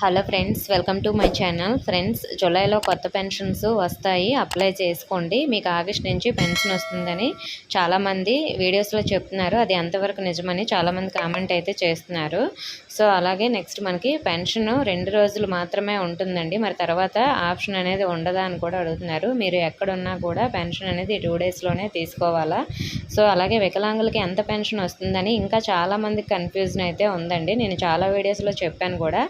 Hello friends, welcome to my channel. Friends, జూలైలో కొత్త pensions వస్తాయి, అప్లై చేసుకోండి. మీకు ఆగస్ట్ నుంచి పెన్షన్ వస్తుందని చాలామంది వీడియోస్లో చెప్తున్నారు. అది ఎంతవరకు నిజమని చాలామంది కామెంట్ అయితే చేస్తున్నారు. సో అలాగే నెక్స్ట్ మనకి పెన్షన్ 2 రోజులు మాత్రమే ఉంటుందండి. మరి తర్వాత ఆప్షన్ అనేది ఉండదా అని కూడా అడుగుతున్నారు. మీరు ఎక్కడున్నా కూడా పెన్షన్ అనేది 2 డేస్లోనే తీసుకోవాలా? సో అలాగే వికలాంగులకి ఎంత పెన్షన్ వస్తుందని ఇంకా చాలామందికి కన్ఫ్యూజన్ అయితే ఉందండి. నేను చాలా వీడియోస్లో చెప్పాను కూడా.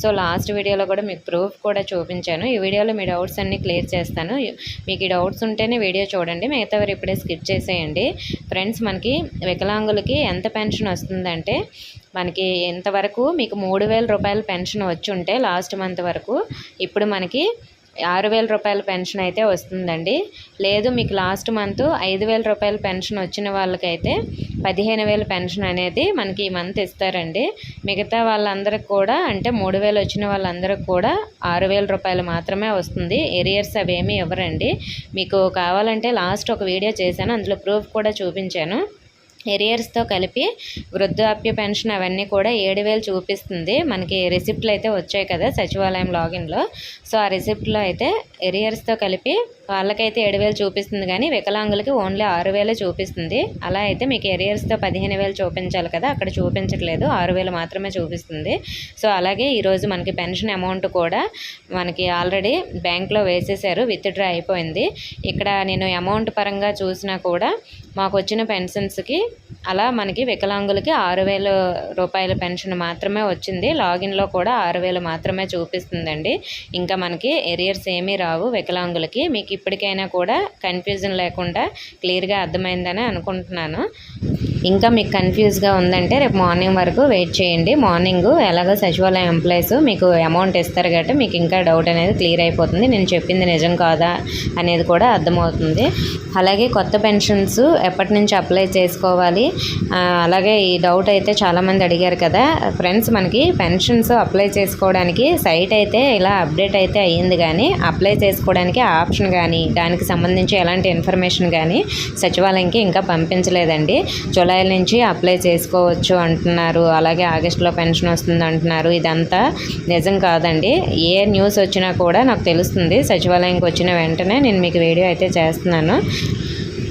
సో లాస్ట్ వీడియోలో కూడా మీకు ప్రూఫ్ కూడా చూపించాను. ఈ వీడియోలో మీ డౌట్స్ అన్నీ క్లియర్ చేస్తాను. మీకు ఈ డౌట్స్ ఉంటేనే వీడియో చూడండి, మిగతావారు ఇప్పుడే స్కిప్ చేసేయండి. ఫ్రెండ్స్, మనకి వికలాంగులకి ఎంత పెన్షన్ వస్తుందంటే మనకి ఇంతవరకు మీకు 3,000 రూపాయల పెన్షన్ వచ్చి ఉంటే లాస్ట్ మంత్ వరకు, ఇప్పుడు మనకి 6,000 రూపాయల పెన్షన్ అయితే వస్తుందండి. లేదు మీకు లాస్ట్ మంత్ 5,000 రూపాయల పెన్షన్ వచ్చిన వాళ్ళకైతే 15,000 పెన్షన్ అనేది మనకి ఈ మంత్ ఇస్తారండి. మిగతా వాళ్ళందరికి కూడా అంటే 3,000 వచ్చిన వాళ్ళందరికి కూడా 6,000 రూపాయలు మాత్రమే వస్తుంది. ఏరియర్స్ అవేమీ ఇవ్వరండి. మీకు కావాలంటే లాస్ట్ ఒక వీడియో చేశాను, అందులో ప్రూఫ్ కూడా చూపించాను. ఏరియర్స్తో కలిపి వృద్ధాప్య పెన్షన్ అవన్నీ కూడా 7,000 చూపిస్తుంది. మనకి రిసిప్ట్లు అయితే వచ్చాయి కదా సచివాలయం లాగిన్లో. సో ఆ రిసిప్ట్లో అయితే ఏరియర్స్తో కలిపి వాళ్ళకైతే 7,000 చూపిస్తుంది, కానీ వికలాంగులకి ఓన్లీ 6,000 చూపిస్తుంది. అలా అయితే మీకు ఏరియర్స్తో 15,000 చూపించాలి కదా, అక్కడ చూపించట్లేదు, 6,000 మాత్రమే చూపిస్తుంది. సో అలాగే ఈరోజు మనకి పెన్షన్ అమౌంట్ కూడా మనకి ఆల్రెడీ బ్యాంక్లో వేసేసారు, విత్డ్రా అయిపోయింది. ఇక్కడ నేను అమౌంట్ పరంగా చూసినా కూడా మాకు వచ్చిన పెన్షన్స్కి అలా మనకి వికలాంగులకి 6,000 రూపాయల పెన్షన్ మాత్రమే వచ్చింది. లాగిన్లో కూడా 6,000 మాత్రమే చూపిస్తుందండి. ఇంకా మనకి ఏరియర్స్ ఏమీ రావు వికలాంగులకి. మీకు ఇప్పటికైనా కూడా కన్ఫ్యూజన్ లేకుండా క్లియర్గా అర్థమైందని అనుకుంటున్నాను. ఇంకా మీకు కన్ఫ్యూజ్గా ఉందంటే రేపు మార్నింగ్ వరకు వెయిట్ చేయండి. మార్నింగ్ ఎలాగో సచివాలయం ఎంప్లాయీస్ మీకు అమౌంట్ ఇస్తారు కాబట్టి మీకు ఇంకా డౌట్ అనేది క్లియర్ అయిపోతుంది. నేను చెప్పింది నిజం కాదా అనేది కూడా అర్థమవుతుంది. అలాగే కొత్త పెన్షన్స్ ఎప్పటి నుంచి అప్లై చేసుకోవాలి, అలాగే ఈ డౌట్ అయితే చాలామంది అడిగారు కదా ఫ్రెండ్స్. మనకి పెన్షన్స్ అప్లై చేసుకోవడానికి సైట్ అయితే ఇలా అప్డేట్ అయితే అయ్యింది, కానీ అప్లై చేసుకోవడానికి ఆప్షన్ కానీ దానికి సంబంధించి ఎలాంటి ఇన్ఫర్మేషన్ కానీ సచివాలయంకి ఇంకా పంపించలేదండి. జూలై నుంచి అప్లై చేసుకోవచ్చు అంటున్నారు, అలాగే ఆగస్టులో పెన్షన్ వస్తుంది అంటున్నారు. ఇదంతా నిజం కాదండి. ఏ న్యూస్ వచ్చినా కూడా నాకు తెలుస్తుంది. సచివాలయంకి వచ్చిన వెంటనే నేను మీకు వీడియో అయితే చేస్తున్నాను.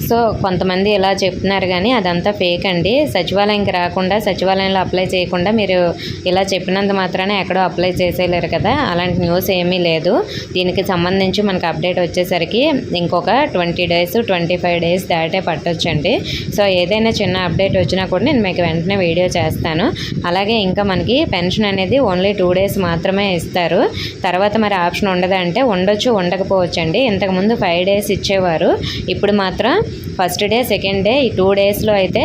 సో కొంతమంది ఇలా చెప్తున్నారు, కానీ అదంతా ఫేక్ అండి. సచివాలయంకి రాకుండా సచివాలయంలో అప్లై చేయకుండా మీరు ఇలా చెప్పినంత మాత్రానే ఎక్కడో అప్లై చేసేయలేరు కదా, అలాంటి న్యూస్ ఏమీ లేదు. దీనికి సంబంధించి మనకు అప్డేట్ వచ్చేసరికి ఇంకొక 20 డేస్ 25 డేస్ దాటే పట్టొచ్చండి. సో ఏదైనా చిన్న అప్డేట్ వచ్చినా కూడా నేను మీకు వెంటనే వీడియో చేస్తాను. అలాగే ఇంకా మనకి పెన్షన్ అనేది ఓన్లీ 2 డేస్ మాత్రమే ఇస్తారు. తర్వాత మరి ఆప్షన్ ఉండదా అంటే ఉండొచ్చు, ఉండకపోవచ్చు అండి. ఇంతకుముందు 5 డేస్ ఇచ్చేవారు, ఇప్పుడు మాత్రం ఫస్ట్ డే సెకండ్ డే ఈ 2 డేస్లో అయితే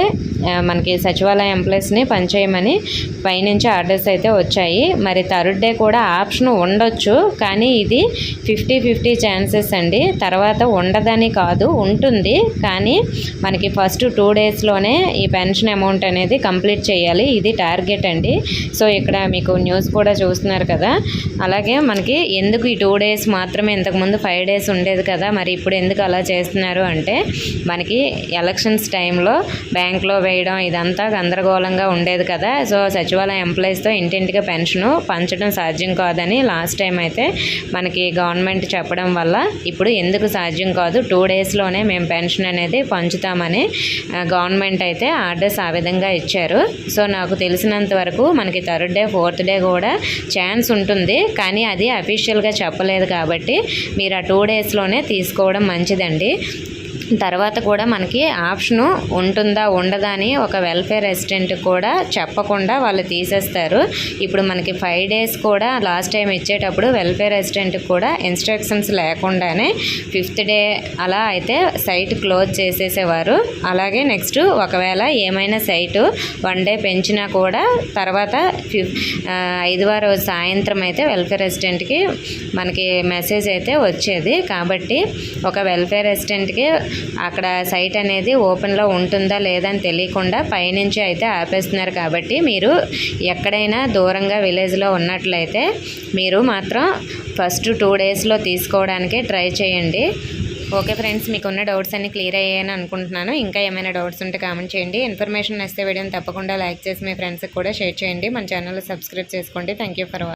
మనకి సచివాలయం ఎంప్లాయీస్ని పనిచేయమని పైనుంచి ఆర్డర్స్ అయితే వచ్చాయి. మరి థర్డ్ డే కూడా ఆప్షన్ ఉండొచ్చు, కానీ ఇది 50-50 ఛాన్సెస్ అండి. తర్వాత ఉండదని కాదు, ఉంటుంది, కానీ మనకి ఫస్ట్ 2 డేస్లోనే ఈ పెన్షన్ అమౌంట్ అనేది కంప్లీట్ చేయాలి. ఇది టార్గెట్ అండి. సో ఇక్కడ మీకు న్యూస్ కూడా చూస్తున్నారు కదా. అలాగే మనకి ఎందుకు ఈ 2 డేస్ మాత్రమే, ఇంతకుముందు 5 డేస్ ఉండేది కదా, మరి ఇప్పుడు ఎందుకు అలా చేస్తున్నారు అంటే మనకి ఎలక్షన్స్ టైంలో బ్యాంక్లో వేయడం ఇదంతా గందరగోళంగా ఉండేది కదా. సో సచివాలయం ఎంప్లాయీస్తో ఇంటింటికి పెన్షను పంచడం సాధ్యం కాదని లాస్ట్ టైం అయితే మనకి గవర్నమెంట్ చెప్పడం వల్ల ఇప్పుడు ఎందుకు సాధ్యం కాదు, 2 డేస్లోనే మేము పెన్షన్ అనేది పంచుతామని గవర్నమెంట్ అయితే ఆర్డర్స్ ఆ విధంగా ఇచ్చారు. సో నాకు తెలిసినంత వరకు మనకి థర్డ్ డే 4th డే కూడా ఛాన్స్ ఉంటుంది, కానీ అది అఫీషియల్గా చెప్పలేదు కాబట్టి మీరు ఆ 2 డేస్లోనే తీసుకోవడం మంచిదండి. తర్వాత కూడా మనకి ఆప్షను ఉంటుందా ఉండదా అని ఒక వెల్ఫేర్ అసిస్టెంట్ కూడా చెప్పకుండా వాళ్ళు తీసేస్తారు. ఇప్పుడు మనకి 5 డేస్ కూడా లాస్ట్ టైం ఇచ్చేటప్పుడు వెల్ఫేర్ అసిస్టెంట్కి కూడా ఇన్స్ట్రక్షన్స్ లేకుండానే 5th డే అలా అయితే సైట్ క్లోజ్ చేసేసేవారు. అలాగే నెక్స్ట్ ఒకవేళ ఏమైనా సైటు 1 డే పెంచినా కూడా తర్వాత 5వ రోజు సాయంత్రం అయితే వెల్ఫేర్ అసిస్టెంట్కి మనకి మెసేజ్ అయితే వచ్చేది. కాబట్టి ఒక వెల్ఫేర్ అసిస్టెంట్కి అక్కడ సైట్ అనేది ఓపెన్లో ఉంటుందా లేదా అని తెలియకుండా పైనుంచి అయితే ఆపేస్తున్నారు. కాబట్టి మీరు ఎక్కడైనా దూరంగా విలేజ్లో ఉన్నట్లయితే మీరు మాత్రం ఫస్ట్ 2 డేస్లో తీసుకోవడానికే ట్రై చేయండి. ఓకే ఫ్రెండ్స్, మీకున్న డౌట్స్ అన్ని క్లియర్ అయ్యాయని అనుకుంటున్నాను. ఇంకా ఏమైనా డౌట్స్ ఉంటే కామెంట్ చేయండి. ఇన్ఫర్మేషన్ నచ్చితే వీడియోని తప్పకుండా లైక్ చేసి మీ ఫ్రెండ్స్కి కూడా షేర్ చేయండి. మన ఛానల్ సబ్స్క్రైబ్ చేసుకోండి. Thank you for watching.